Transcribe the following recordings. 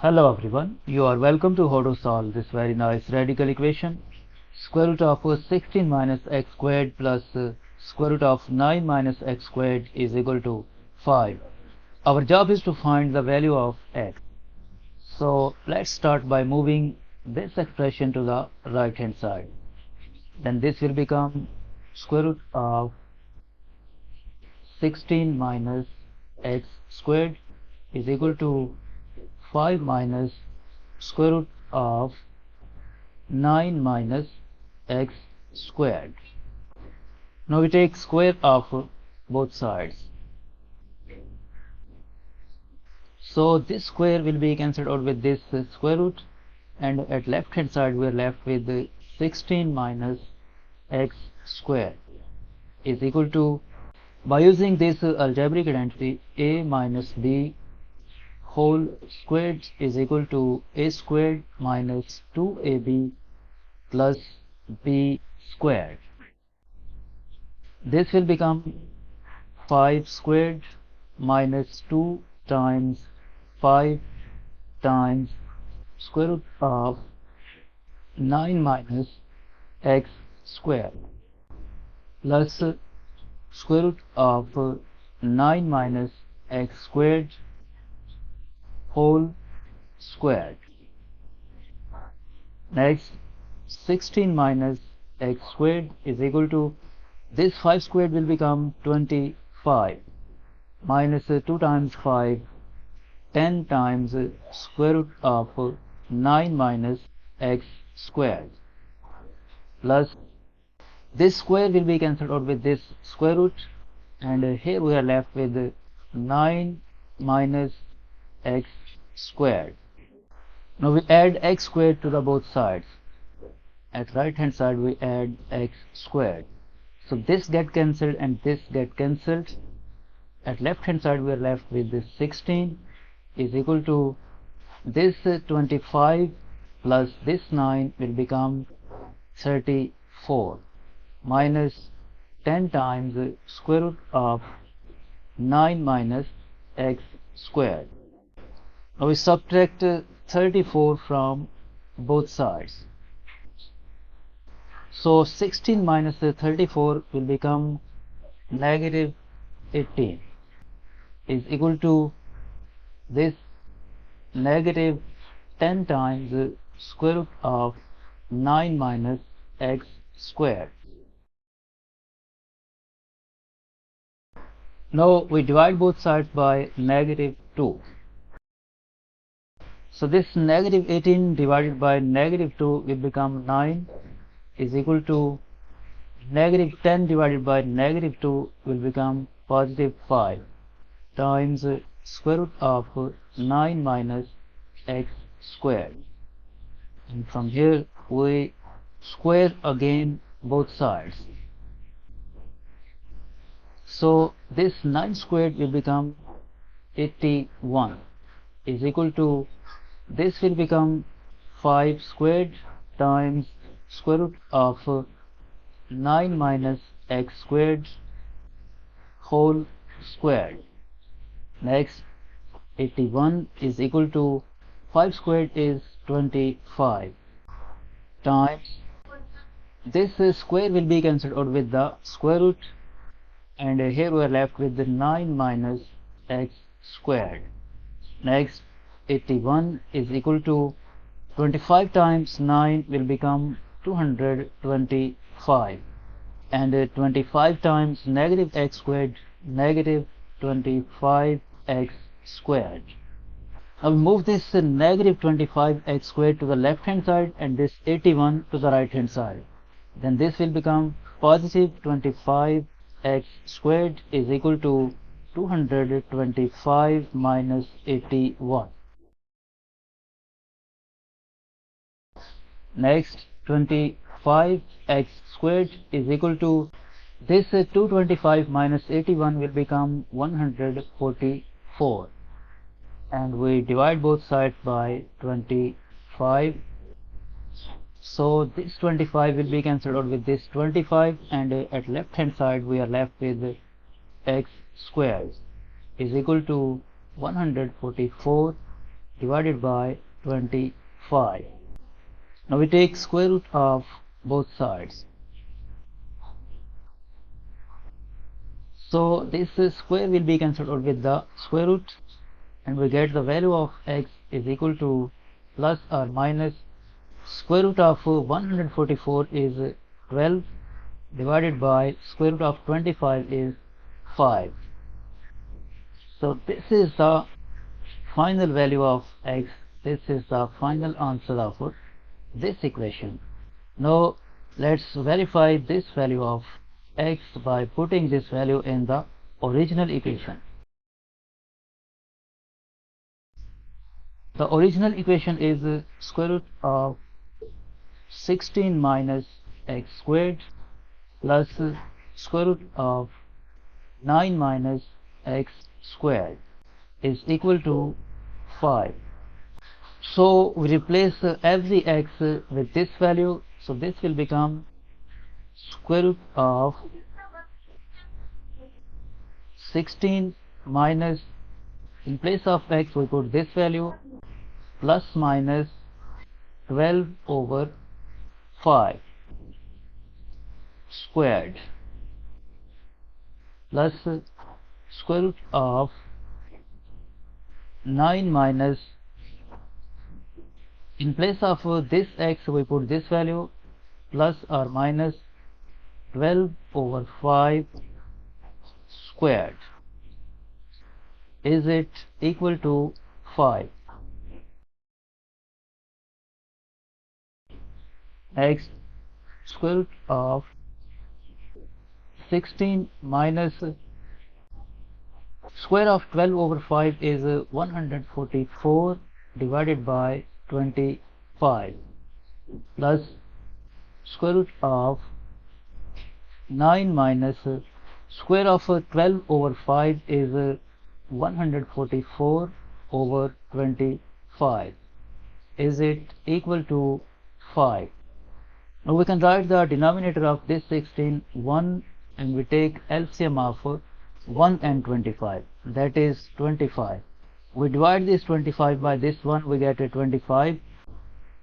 Hello everyone, you are welcome to how to solve this very nice radical equation. Square root of 16 minus x squared plus square root of 9 minus x squared is equal to 5. Our job is to find the value of x. So let's start by moving this expression to the right hand side. Then this will become square root of 16 minus x squared is equal to 5 minus square root of 9 minus x squared. Now we take square of both sides. So this square will be cancelled out with this square root, and at left hand side we are left with 16 minus x squared is equal to, by using this algebraic identity, a minus b whole squared is equal to a squared minus 2ab plus b squared. This will become 5 squared minus 2 times 5 times square root of 9 minus x squared plus square root of 9 minus x squared whole squared. Next, 16 minus x squared is equal to, this 5 squared will become 25 minus 2 times 5, 10 times square root of 9 minus x squared plus this square will be cancelled out with this square root, and here we are left with 9 minus x squared. Now we add x squared to the both sides. At right hand side we add x squared. So this get cancelled and this get cancelled. At left hand side we are left with this 16 is equal to, this 25 plus this 9 will become 34 minus 10 times square root of 9 minus x squared. Now we subtract 34 from both sides. So 16 minus 34 will become negative 18 is equal to this negative 10 times square root of 9 minus x squared. Now we divide both sides by negative 2. So this negative 18 divided by negative 2 will become 9 is equal to, negative 10 divided by negative 2 will become positive 5 times square root of 9 minus x squared. And from here we square again both sides. So this 9 squared will become 81 is equal to, this will become 5 squared times square root of 9 minus x squared whole squared. Next, 81 is equal to, 5 squared is 25 times, this square will be cancelled out with the square root, and here we are left with the 9 minus x squared. Next, 81 is equal to, 25 times 9 will become 225, and 25 times negative x squared, negative 25x squared. Now we move this negative 25x squared to the left hand side and this 81 to the right hand side. Then this will become positive 25x squared is equal to 225 minus 81. Next, 25x squared is equal to, this 225 minus 81 will become 144, and we divide both sides by 25. So this 25 will be cancelled out with this 25, and at left hand side we are left with x squared is equal to 144 divided by 25. Now we take square root of both sides. So this square will be cancelled out with the square root, and we get the value of x is equal to plus or minus square root of 144 is 12 divided by square root of 25 is 5. So this is the final value of x. This is the final answer of this equation. Now let's verify this value of x by putting this value in the original equation. The original equation is square root of 16 minus x squared plus square root of 9 minus x squared is equal to 5. So we replace every x with this value, so this will become square root of 16 minus, in place of x we put this value, plus minus 12 over 5 squared plus square root of 9 minus, in place of this x we put this value, plus or minus 12 over 5 squared. Is it equal to 5? Next, square root of 16 minus square of 12 over 5 is 144 divided by 25 plus square root of 9 minus square of 12 over 5 is 144 over 25. Is it equal to 5? Now we can write the denominator of this 16 1, and we take LCM of 1 and 25, that is 25. We divide this 25 by this one, we get a 25.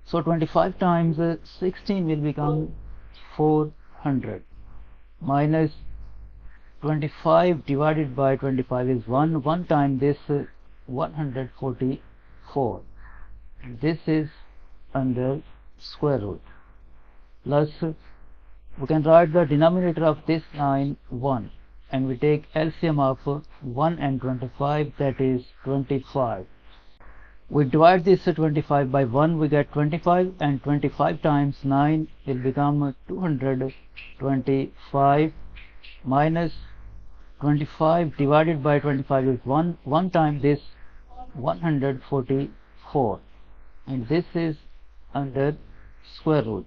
So 25 times 16 will become 400 minus 25 divided by 25 is 1. 1 time this 144. This is under square root. Plus we can write the denominator of this 9 1, and we take LCM of 1 and 25, that is 25. We divide this 25 by 1, we get 25, and 25 times 9 will become 225 minus 25 divided by 25 is 1. 1 time this 144, and this is under square root.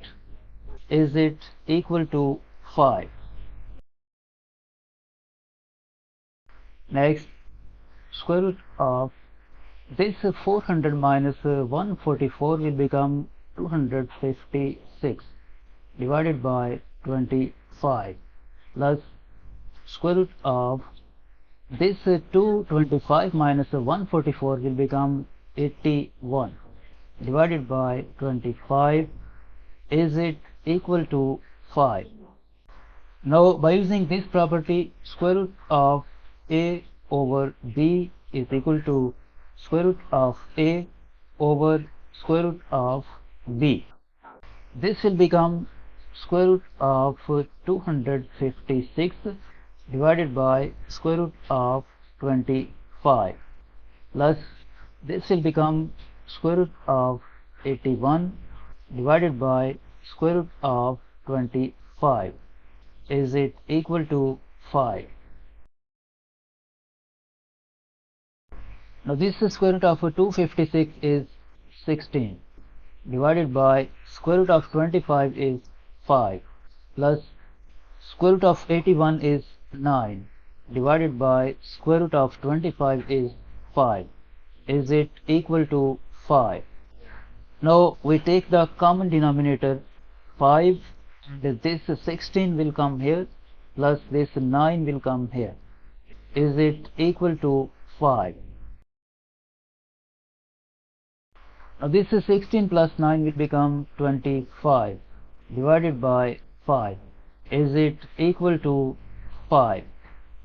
Is it equal to 5? Next, square root of this 400 minus 144 will become 256 divided by 25 plus square root of this 225 minus 144 will become 81 divided by 25. Is it equal to 5? Now by using this property, square root of a over b is equal to square root of a over square root of b. This will become square root of 256 divided by square root of 25 plus this will become square root of 81 divided by square root of 25. Is it equal to 5? Now this square root of 256 is 16 divided by square root of 25 is 5 plus square root of 81 is 9 divided by square root of 25 is 5. Is it equal to 5? Now we take the common denominator 5, and this 16 will come here plus this 9 will come here. Is it equal to 5? Now this is 16 plus 9 will become 25 divided by 5. Is it equal to 5?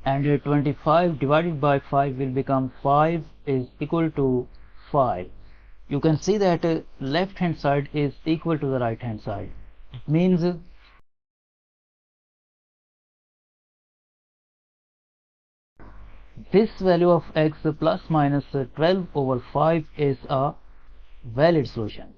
And 25 divided by 5 will become 5 is equal to 5. You can see that left hand side is equal to the right hand side. It means this value of x plus minus 12 over 5 is a valid solution.